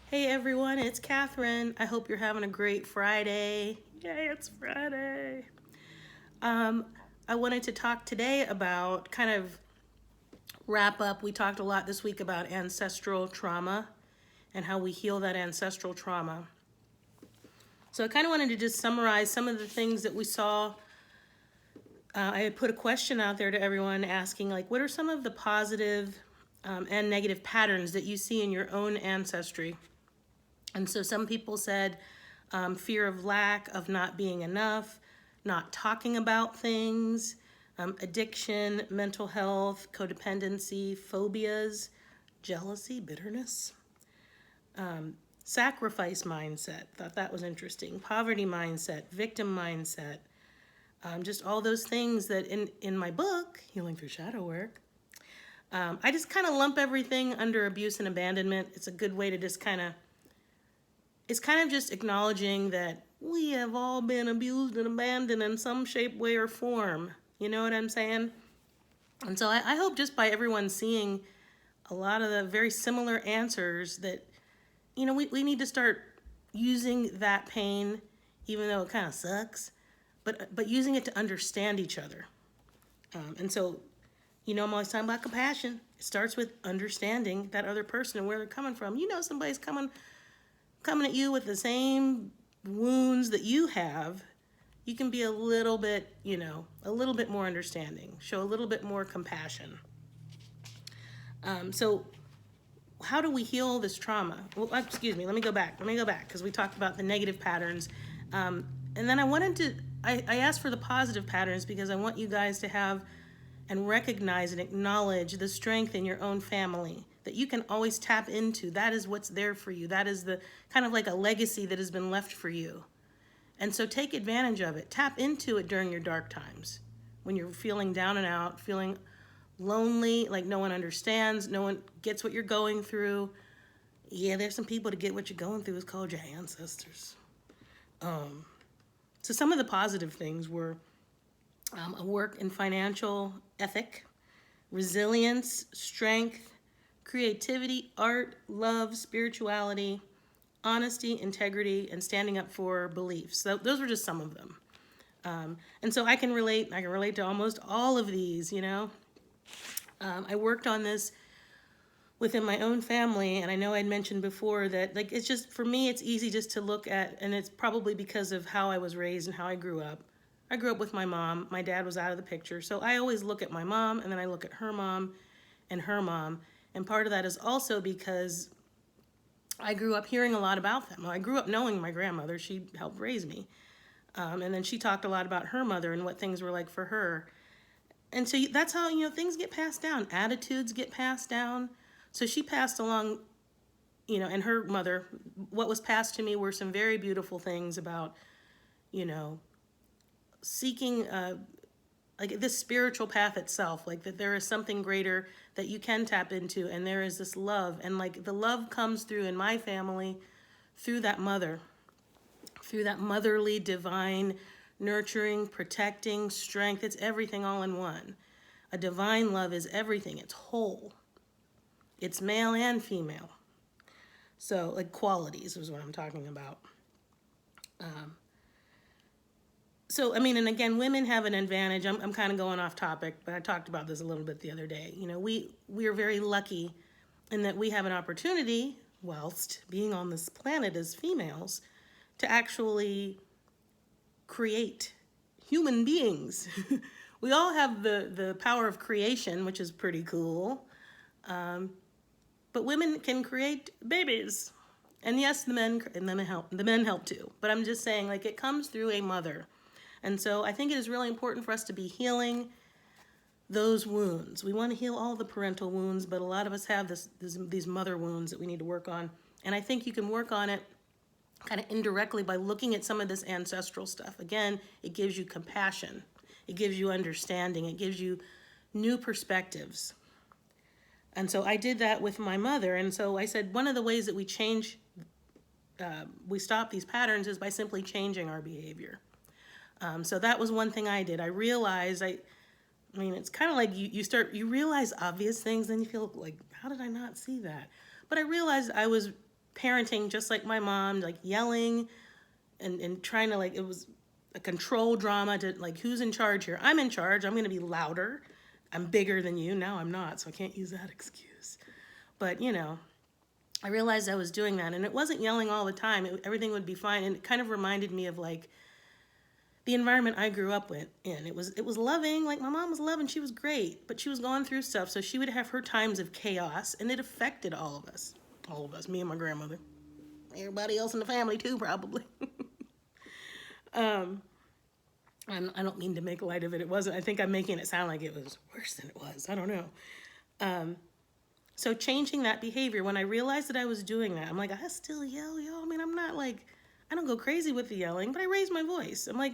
Hey everyone, it's Catherine. I hope you're having a great Friday. Yay, it's Friday. Um, I wanted to talk today about kind of wrap up. We talked a lot this week about ancestral trauma and how we heal that ancestral trauma. So I kind of wanted to just summarize some of the things that we saw. I had put a question out there to everyone asking, like, what are some of the positive and negative patterns that you see in your own ancestry? And so some people said fear of lack, of not being enough, not talking about things, addiction, mental health, codependency, phobias, jealousy, bitterness, sacrifice mindset. Thought that was interesting. Poverty mindset, victim mindset, just all those things that in my book, Healing Through Shadow Work, I just kind of lump everything under abuse and abandonment. It's a good way to just it's kind of just acknowledging that we have all been abused and abandoned in some shape, way, or form. You know what I'm saying? And so I hope just by everyone seeing a lot of the very similar answers that, we need to start using that pain, even though it kind of sucks, but using it to understand each other. And so, I'm always talking about compassion. It starts with understanding that other person and where they're coming from. Somebody's coming at you with the same wounds that you have. You can be a little bit more understanding, show a little bit more compassion. So how do we heal this trauma? Well, excuse me, let me go back because we talked about the negative patterns. And then I asked for the positive patterns because I want you guys to have and recognize and acknowledge the strength in your own family that you can always tap into. That is what's there for you. That is the kind of like a legacy that has been left for you. And so take advantage of it. Tap into it during your dark times when you're feeling down and out, feeling lonely, like no one understands, no one gets what you're going through. Yeah, there's some people to get what you're going through. It's called your ancestors. So some of the positive things were a work in financial ethic, resilience, strength, creativity, art, love, spirituality, honesty, integrity, and standing up for beliefs. So those were just some of them. And so I can relate to almost all of these, I worked on this within my own family, and I know I'd mentioned before that, like, it's just, for me, it's easy just to look at, and it's probably because of how I was raised and how I grew up. I grew up with my mom. My dad was out of the picture. So I always look at my mom, and then I look at her mom and her mom. And part of that is also because I grew up hearing a lot about them. I grew up knowing my grandmother. She helped raise me. And then she talked a lot about her mother and what things were like for her. And so that's how, things get passed down. Attitudes get passed down. So she passed along, and her mother, what was passed to me were some very beautiful things about, seeking like this spiritual path itself, like that there is something greater that you can tap into, and there is this love, and like the love comes through in my family through that motherly, divine, nurturing, protecting strength. It's everything all in one. A divine love is everything. It's whole. It's male and female. So like qualities is what I'm talking about. So, and again, women have an advantage. I'm kind of going off topic, but I talked about this a little bit the other day. We are very lucky in that we have an opportunity, whilst being on this planet as females, to actually create human beings. We all have the power of creation, which is pretty cool. But women can create babies. And yes, the men help too. But I'm just saying, like, it comes through a mother. And so I think it is really important for us to be healing those wounds. We want to heal all the parental wounds, but a lot of us have these mother wounds that we need to work on. And I think you can work on it kind of indirectly by looking at some of this ancestral stuff. Again, it gives you compassion. It gives you understanding. It gives you new perspectives. And so I did that with my mother. And so I said one of the ways that we stop these patterns is by simply changing our behavior. So that was one thing I did. I realized, it's kind of like you realize obvious things, then you feel like, how did I not see that? But I realized I was parenting just like my mom, like yelling and trying to, like, it was a control drama to, like, who's in charge here? I'm in charge. I'm going to be louder. I'm bigger than you. Now I'm not, so I can't use that excuse. But, you know, I realized I was doing that, and it wasn't yelling all the time. Everything would be fine, and it kind of reminded me of, like, the environment I grew up in. It was loving. Like, my mom was loving. She was great, but she was going through stuff, so she would have her times of chaos, and it affected all of us. All of us, me and my grandmother. Everybody else in the family, too, probably. I don't mean to make light of it. It wasn't. I think I'm making it sound like it was worse than it was. I don't know. So changing that behavior, when I realized that I was doing that, I'm like, I still yell, yo. I mean, I'm not like, I don't go crazy with the yelling, but I raise my voice. I'm like,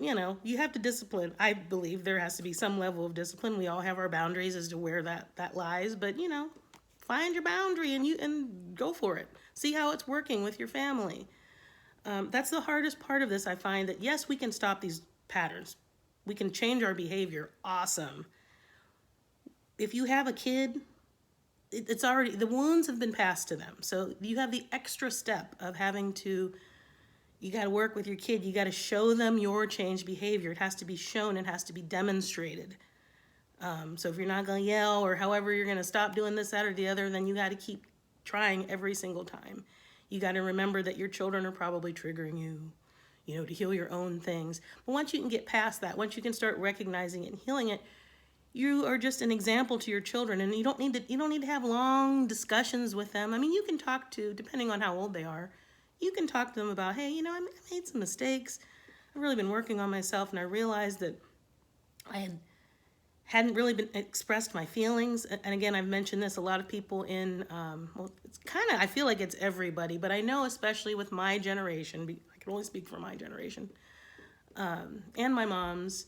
you know, you have to discipline. I believe there has to be some level of discipline. We all have our boundaries as to where that lies, but, you know, find your boundary and go for it. See how it's working with your family. That's the hardest part of this. I find that, yes, we can stop these patterns. We can change our behavior. Awesome. If you have a kid, it's already, the wounds have been passed to them. So you have the extra step of having to, you got to work with your kid. You got to show them your changed behavior. It has to be shown. It has to be demonstrated. So if you're not going to yell or however you're going to stop doing this, that, or the other, then you got to keep trying every single time. You got to remember that your children are probably triggering you, you know, to heal your own things. But once you can get past that, once you can start recognizing it and healing it, you are just an example to your children, and you don't need to have long discussions with them. I mean, you can talk to, depending on how old they are, you can talk to them about, hey, you know, I made some mistakes. I've really been working on myself, and I realized that I hadn't really been expressed my feelings. And again, I've mentioned this, a lot of people in, well, it's kind of, I feel like it's everybody, but I know especially with my generation, I can only speak for my generation, and my mom's,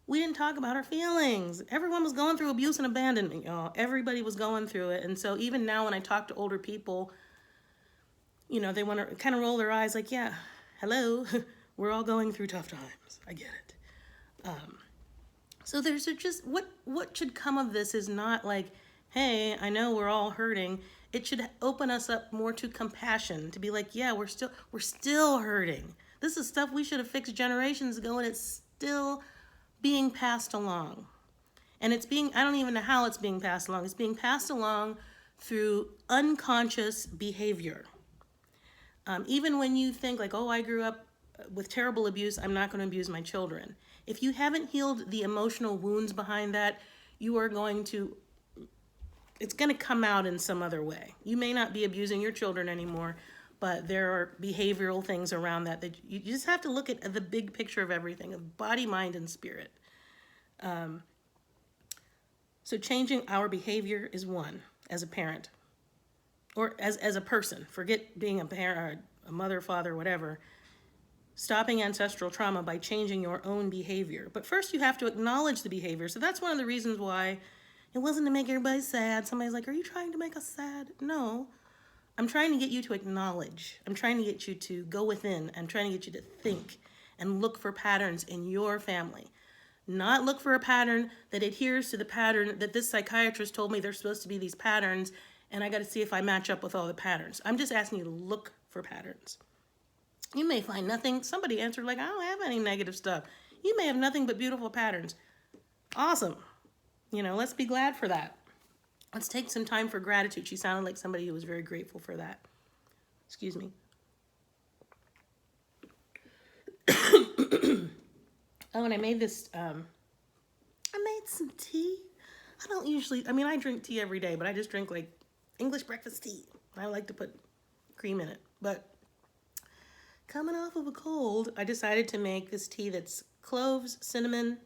we didn't talk about our feelings. Everyone was going through abuse and abandonment, y'all. Everybody was going through it. And so even now when I talk to older people, you know, they want to kind of roll their eyes like, yeah, hello, we're all going through tough times. I get it. So there's just, what should come of this is not like, hey, I know we're all hurting. It should open us up more to compassion, to be like, yeah, we're still hurting. This is stuff we should have fixed generations ago, and it's still being passed along. And it's being, I don't even know how it's being passed along. It's being passed along through unconscious behavior. Even when you think like, oh, I grew up with terrible abuse, I'm not going to abuse my children. If you haven't healed the emotional wounds behind that, you are going to, it's going to come out in some other way. You may not be abusing your children anymore, but there are behavioral things around that you just have to look at the big picture of everything, of body, mind, and spirit. So changing our behavior is one, as a parent, or as a person. Forget being a parent, or a mother, father, whatever. Stopping ancestral trauma by changing your own behavior. But first you have to acknowledge the behavior. So that's one of the reasons why it wasn't to make everybody sad. Somebody's like, are you trying to make us sad? No. I'm trying to get you to acknowledge. I'm trying to get you to go within. I'm trying to get you to think and look for patterns in your family. Not look for a pattern that adheres to the pattern that this psychiatrist told me there's supposed to be these patterns, and I got to see if I match up with all the patterns. I'm just asking you to look for patterns. You may find nothing. Somebody answered like, I don't have any negative stuff. You may have nothing but beautiful patterns. Awesome. You know, let's be glad for that. Let's take some time for gratitude. She sounded like somebody who was very grateful for that. Excuse me. Oh, and I made this, I made some tea. I don't usually, I mean, I drink tea every day, but I just drink like English breakfast tea. I like to put cream in it. But coming off of a cold, I decided to make this tea that's cloves, cinnamon,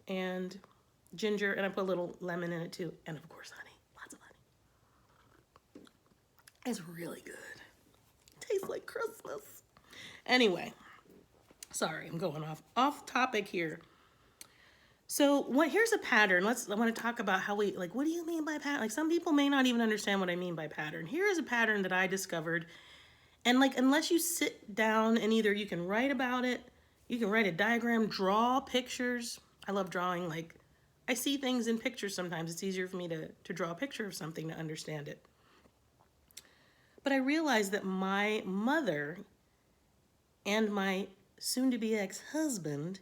and ginger, and I put a little lemon in it too, and of course honey, lots of honey. It's really good. It tastes like Christmas. Anyway, sorry, I'm going off topic here. So here's a pattern. I want to talk about how what do you mean by pattern? Like, some people may not even understand what I mean by pattern. Here is a pattern that I discovered, and like, unless you sit down and either you can write about it, you can write a diagram, draw pictures. I love drawing. Like, I see things in pictures sometimes. It's easier for me to draw a picture of something to understand it. But I realized that my mother and my soon-to-be ex-husband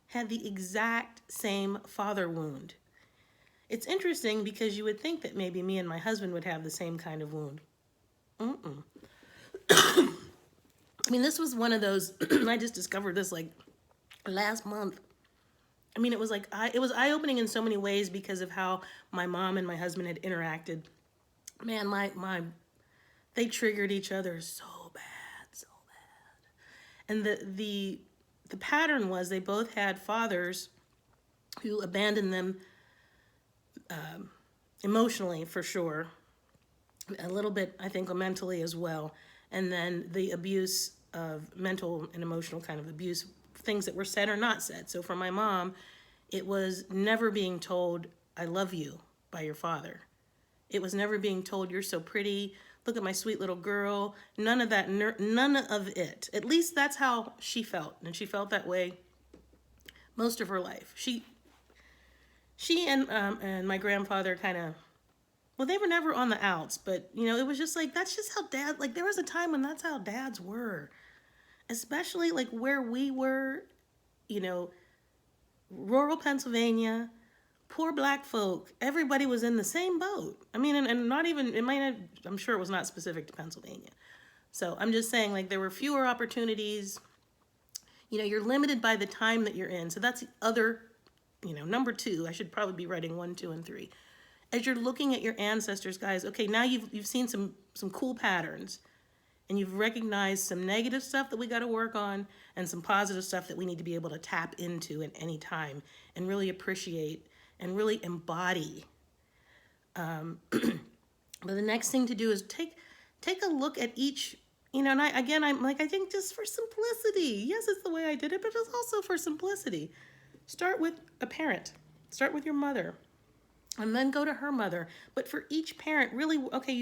had the exact same father wound. It's interesting because you would think that maybe me and my husband would have the same kind of wound. Mm-mm. I mean, this was one of those, I just discovered this like last month. I mean, it was like, it was eye-opening in so many ways because of how my mom and my husband had interacted. Man, they triggered each other so bad, so bad. And the pattern was they both had fathers who abandoned them emotionally, for sure. A little bit, I think, mentally as well. And then the abuse of mental and emotional kind of abuse, things that were said or not said. So for my mom, it was never being told, I love you, by your father. It was never being told, you're so pretty, look at my sweet little girl. None of that, none of it. At least that's how she felt. And she felt that way most of her life. She and my grandfather kind of, well, they were never on the outs, but, you know, it was just like, that's just how dad, like, there was a time when that's how dads were. Especially, like, where we were, you know, rural Pennsylvania, poor black folk, everybody was in the same boat. I mean, and not even, it might not, I'm sure it was not specific to Pennsylvania. So I'm just saying, like, there were fewer opportunities. You know, you're limited by the time that you're in. So that's the other, you know, number 2. I should probably be writing 1, 2, and 3. As you're looking at your ancestors, guys, okay, now you've seen some cool patterns, and you've recognized some negative stuff that we got to work on and some positive stuff that we need to be able to tap into at any time and really appreciate and really embody. But the next thing to do is take a look at each, you know, and I'm like, I think just for simplicity, yes, it's the way I did it, but it's also for simplicity. Start with a parent. Start with your mother. And then go to her mother. But for each parent, really, okay,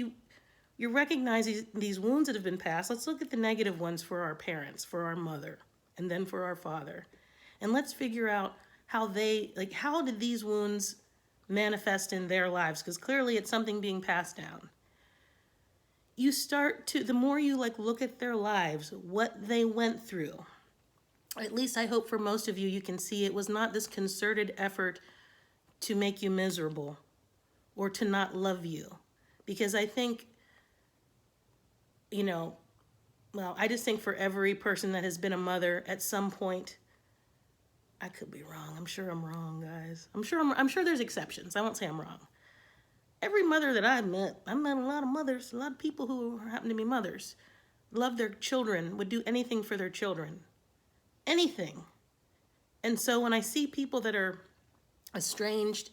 you recognize these wounds that have been passed. Let's look at the negative ones for our parents, for our mother, and then for our father. And let's figure out how did these wounds manifest in their lives? Because clearly it's something being passed down. You start to, the more you look at their lives, what they went through. At least I hope for most of you, you can see it was not this concerted effort to make you miserable or to not love you. Because I think, you know, well, I just think for every person that has been a mother at some point, I could be wrong. I'm sure I'm wrong, guys. I'm sure there's exceptions. I won't say I'm wrong. Every mother that I've met a lot of mothers, a lot of people who happen to be mothers, love their children, would do anything for their children. Anything. And so when I see people that are estranged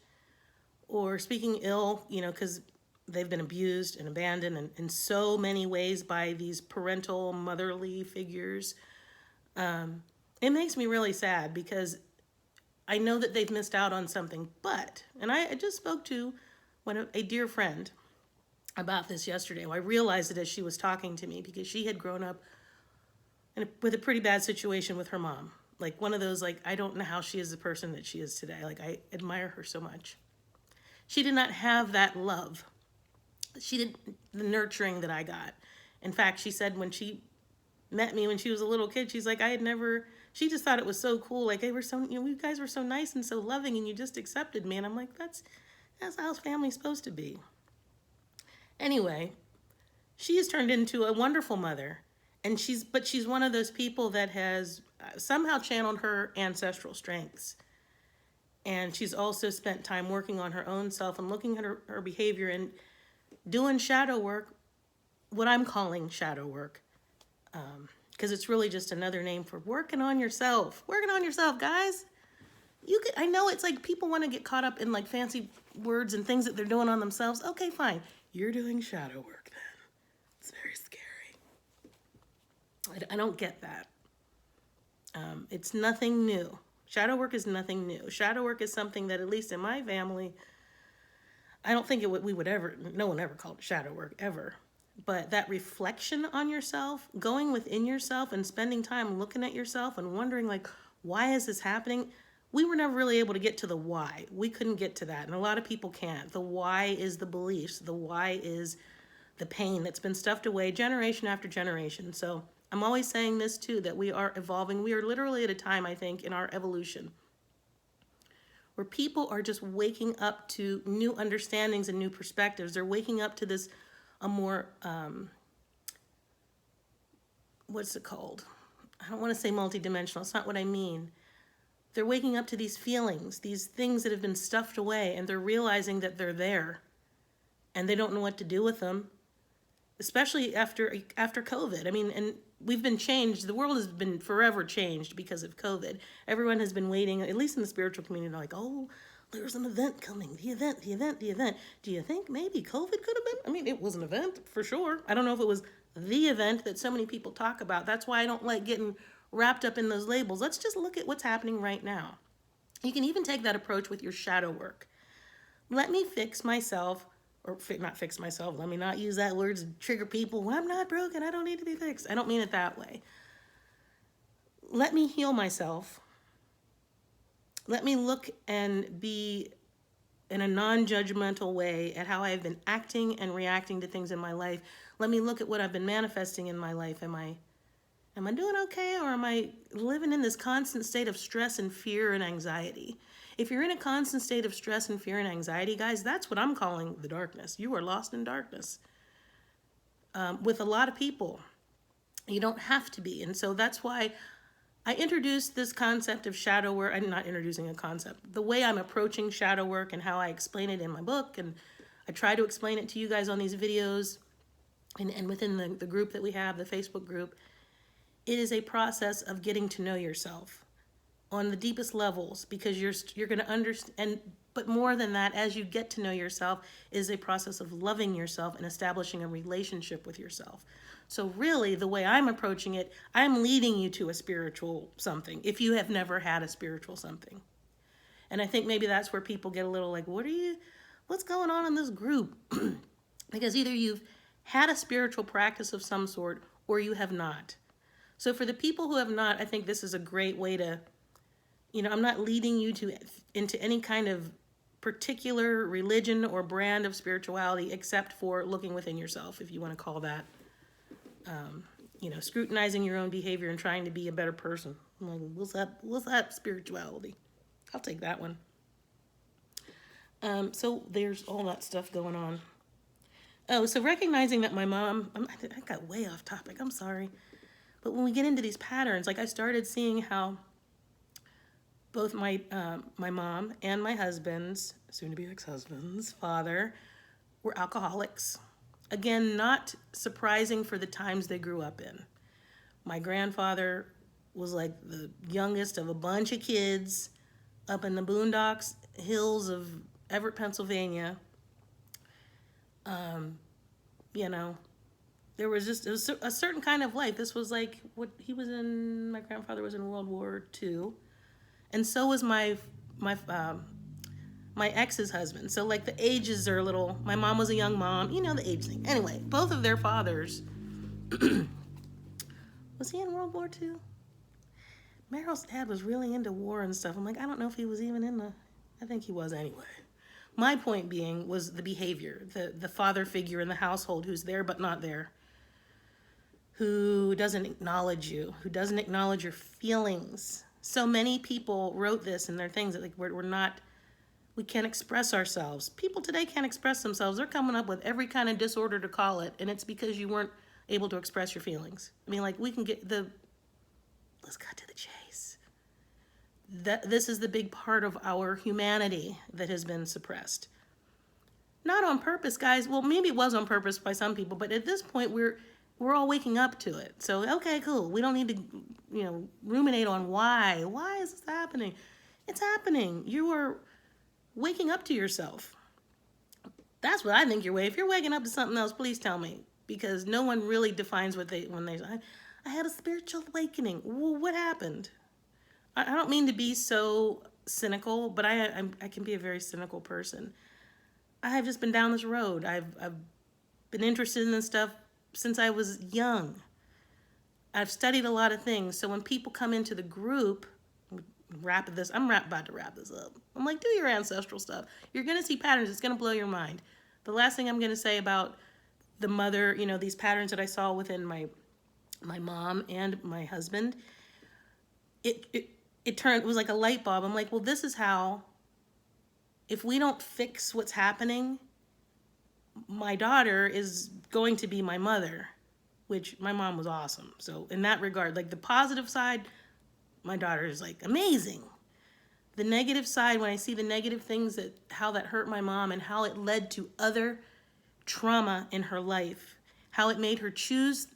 or speaking ill, you know, because they've been abused and abandoned in so many ways by these parental, motherly figures, it makes me really sad because I know that they've missed out on something. But, and I just spoke to a dear friend about this yesterday. I realized it as she was talking to me because she had grown up with a pretty bad situation with her mom. Like one of those, I don't know how she is the person that she is today. I admire her so much. She did not have that love. She did the nurturing that I got. In fact, she said when she met me when she was a little kid, she's like, she just thought it was so cool. Like, they were so, you know, you guys were so nice and so loving and you just accepted me. And I'm like, that's how family's supposed to be. Anyway, she has turned into a wonderful mother. And she's one of those people that has somehow channeled her ancestral strengths. And she's also spent time working on her own self and looking at her behavior and doing shadow work, what I'm calling shadow work. Because it's really just another name for working on yourself. Working on yourself, guys. I know it's like people want to get caught up in fancy words and things that they're doing on themselves. Okay, fine. You're doing shadow work then. It's very scary. I don't get that. It's nothing new. Shadow work is nothing new. Shadow work is something that, at least in my family, I don't think no one ever called it shadow work, ever. But that reflection on yourself, going within yourself and spending time looking at yourself and wondering, why is this happening? We were never really able to get to the why. We couldn't get to that, and a lot of people can't. The why is the beliefs. The why is the pain that's been stuffed away generation after generation. So I'm always saying this too, that we are evolving. We are literally at a time, I think, in our evolution where people are just waking up to new understandings and new perspectives. They're waking up to this, a more, what's it called? I don't want to say multidimensional. It's not what I mean. They're waking up to these feelings, these things that have been stuffed away, and they're realizing that they're there and they don't know what to do with them, especially after COVID. I mean, and we've been changed. The world has been forever changed because of COVID. Everyone has been waiting, at least in the spiritual community, like, oh, there's an event coming, the event. Do you think maybe COVID could have been? I mean, it was an event for sure. I don't know if it was the event that so many people talk about. That's why I don't like getting wrapped up in those labels. Let's just look at what's happening right now. You can even take that approach with your shadow work. Let me fix myself, or not fix myself. Let me not use that word to trigger people. Well, I'm not broken. I don't need to be fixed. I don't mean it that way. Let me heal myself. Let me look and be in a non-judgmental way at how I've been acting and reacting to things in my life. Let me look at what I've been manifesting in my life. Am I doing okay, or am I living in this constant state of stress and fear and anxiety? If you're in a constant state of stress and fear and anxiety, guys, that's what I'm calling the darkness. You are lost in darkness. With a lot of people, you don't have to be. And so that's why I introduced this concept of shadow work. I'm not introducing a concept. The way I'm approaching shadow work and how I explain it in my book, and I try to explain it to you guys on these videos and within the group that we have, the Facebook group. It is a process of getting to know yourself on the deepest levels, because you're going to understand. But more than that, as you get to know yourself, is a process of loving yourself and establishing a relationship with yourself. So really, the way I'm approaching it, I'm leading you to a spiritual something if you have never had a spiritual something. And I think maybe that's where people get a little like, what's going on in this group? Because either you've had a spiritual practice of some sort or you have not. So for the people who have not, I think this is a great way to, I'm not leading you into any kind of particular religion or brand of spirituality, except for looking within yourself, if you want to call that, scrutinizing your own behavior and trying to be a better person. I'm like, what's that spirituality? I'll take that one. So there's all that stuff going on. Oh, so recognizing that my mom, I got way off topic, I'm sorry. But when we get into these patterns, like I started seeing how both my mom and my husband's, soon-to-be ex-husband's father, were alcoholics. Again, not surprising for the times they grew up in. My grandfather was like the youngest of a bunch of kids up in the boondocks hills of Everett, Pennsylvania. There was just a certain kind of life. This was like what he was in. My grandfather was in World War II, and so was my ex's husband. So like the ages are a little. My mom was a young mom. The age thing. Anyway, both of their fathers. Was he in World War II? Meryl's dad was really into war and stuff. I'm like, I don't know if he was even in the. I think he was anyway. My point being was the behavior, the father figure in the household who's there but not there, who doesn't acknowledge you, who doesn't acknowledge your feelings. So many people wrote this in their things that like we can't express ourselves. People today can't express themselves. They're coming up with every kind of disorder to call it, and it's because you weren't able to express your feelings. I mean, like we can let's cut to the chase. This is the big part of our humanity that has been suppressed. Not on purpose, guys. Well, maybe it was on purpose by some people, but at this point we're all waking up to it. So, okay, cool. We don't need to, ruminate on why. Why is this happening? It's happening. You are waking up to yourself. That's what I think you're If you're waking up to something else, please tell me, because no one really defines when they say, I had a spiritual awakening. Well, what happened? I don't mean to be so cynical, but I can be a very cynical person. I have just been down this road. I've been interested in this stuff since I was young. I've studied a lot of things. So when people come into the group, I'm about to wrap this up. I'm like, do your ancestral stuff. You're going to see patterns. It's going to blow your mind. The last thing I'm going to say about the mother, you know, these patterns that I saw within my mom and my husband, it was like a light bulb. I'm like, well, this is how, if we don't fix what's happening, my daughter is going to be my mother, which my mom was awesome. So in that regard, like the positive side, my daughter is like amazing. The negative side, when I see the negative things, that how that hurt my mom and how it led to other trauma in her life, how it made her choose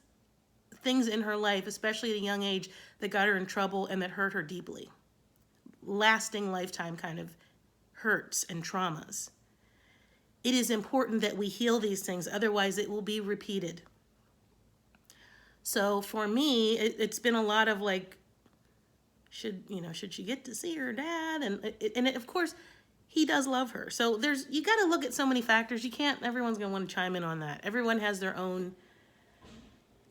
things in her life, especially at a young age, that got her in trouble and that hurt her deeply. Lasting lifetime kind of hurts and traumas. It is important that we heal these things, otherwise it will be repeated. So for me, it's been a lot of like, should she get to see her dad? And of course, he does love her. So you got to look at so many factors. Everyone's going to want to chime in on that. Everyone has their own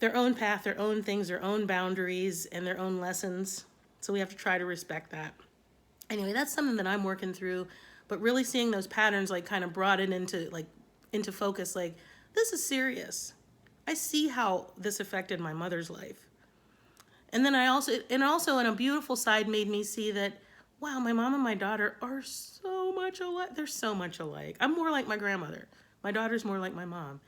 path, their own things, their own boundaries, and their own lessons. So we have to try to respect that. Anyway, that's something that I'm working through, but really seeing those patterns like kind of brought it into focus. Like, this is serious. I see how this affected my mother's life. And then also in a beautiful side made me see that, wow, my mom and my daughter are so much alike. They're so much alike. I'm more like my grandmother. My daughter's more like my mom.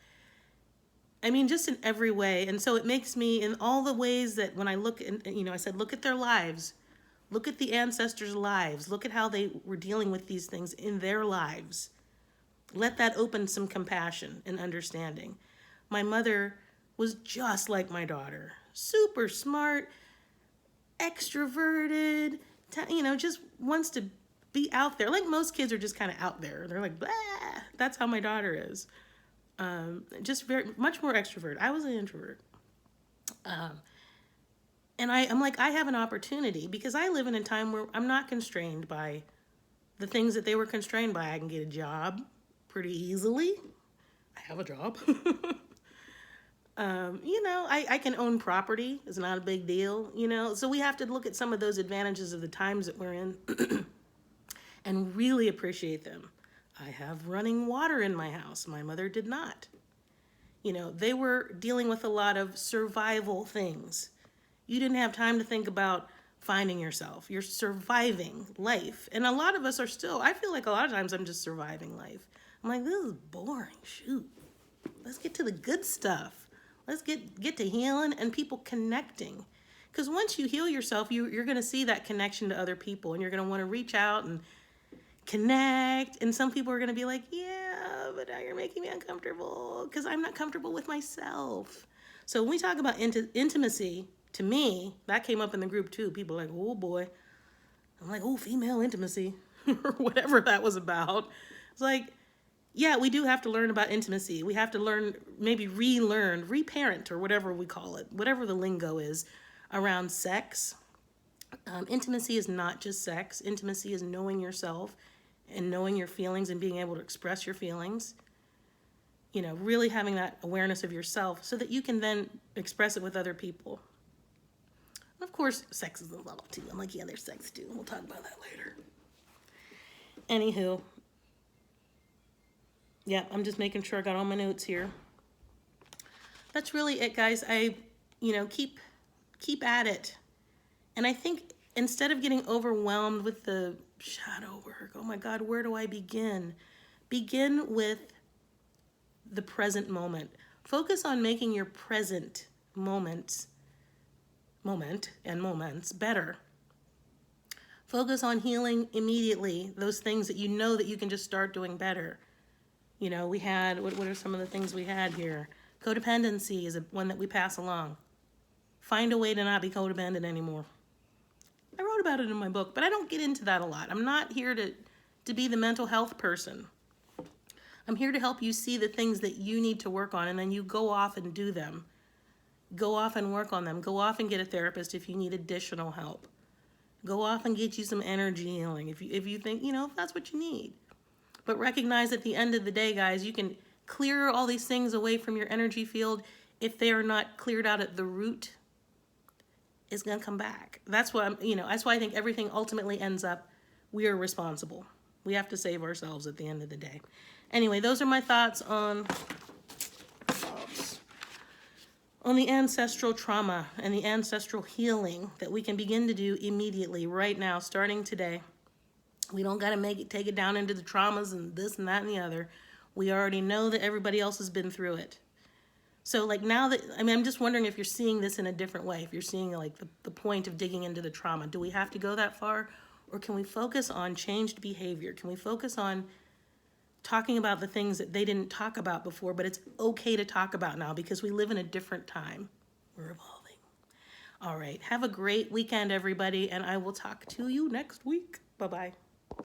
I mean, just in every way. And so it makes me, in all the ways that when I look, I said, look at their lives. Look at the ancestors' lives. Look at how they were dealing with these things in their lives. Let that open some compassion and understanding. My mother was just like my daughter. Super smart, extroverted, just wants to be out there. Like most kids are just kind of out there. They're like, blah. That's how my daughter is. Just very much more extrovert. I was an introvert. And I'm like, I have an opportunity because I live in a time where I'm not constrained by the things that they were constrained by. I can get a job pretty easily. I have a job. I can own property. It's not a big deal, So we have to look at some of those advantages of the times that we're in and really appreciate them. I have running water in my house. My mother did not. They were dealing with a lot of survival things. You didn't have time to think about finding yourself. You're surviving life. And a lot of us are still, I feel like a lot of times I'm just surviving life. I'm like, this is boring. Shoot. Let's get to the good stuff. Let's get to healing and people connecting. Because once you heal yourself, you're going to see that connection to other people. And you're going to want to reach out and connect. And some people are going to be like, yeah, but now you're making me uncomfortable because I'm not comfortable with myself. So when we talk about intimacy, to me, that came up in the group too. People are like, oh boy. I'm like, oh, female intimacy or whatever that was about. It's like, yeah, we do have to learn about intimacy. We have to learn, maybe relearn, reparent, or whatever we call it, whatever the lingo is around sex. Intimacy is not just sex. Intimacy is knowing yourself and knowing your feelings and being able to express your feelings. Really having that awareness of yourself so that you can then express it with other people. Of course, sex is involved too. I'm like, yeah, there's sex too. We'll talk about that later. Anywho. Yeah, I'm just making sure I got all my notes here. That's really it, guys. Keep at it. And I think instead of getting overwhelmed with the shadow work, oh my God, where do I begin? Begin with the present moment. Focus on making your present moment and moments better. Focus on healing immediately those things that that you can just start doing better. We had, what are some of the things we had here? Codependency is one that we pass along. Find a way to not be codependent anymore. I wrote about it in my book, but I don't get into that a lot. I'm not here to be the mental health person. I'm here to help you see the things that you need to work on, and then you go off and do them. Go off and work on them. Go off and get a therapist if you need additional help. Go off and get you some energy healing if you think, if that's what you need. But recognize at the end of the day, guys, you can clear all these things away from your energy field. If they are not cleared out at the root, it's going to come back. That's why that's why I think everything ultimately ends up, we are responsible. We have to save ourselves at the end of the day. Anyway, those are my thoughts on on the ancestral trauma and the ancestral healing that we can begin to do immediately, right now, starting today. We don't got to take it down into the traumas and this and that and the other. We already know that everybody else has been through it. So like now that, I mean, I'm just wondering if you're seeing this in a different way, if you're seeing like the point of digging into the trauma. Do we have to go that far? Or can we focus on changed behavior? Can we focus on talking about the things that they didn't talk about before, but it's okay to talk about now because we live in a different time. We're evolving. All right. Have a great weekend, everybody, and I will talk to you next week. Bye-bye.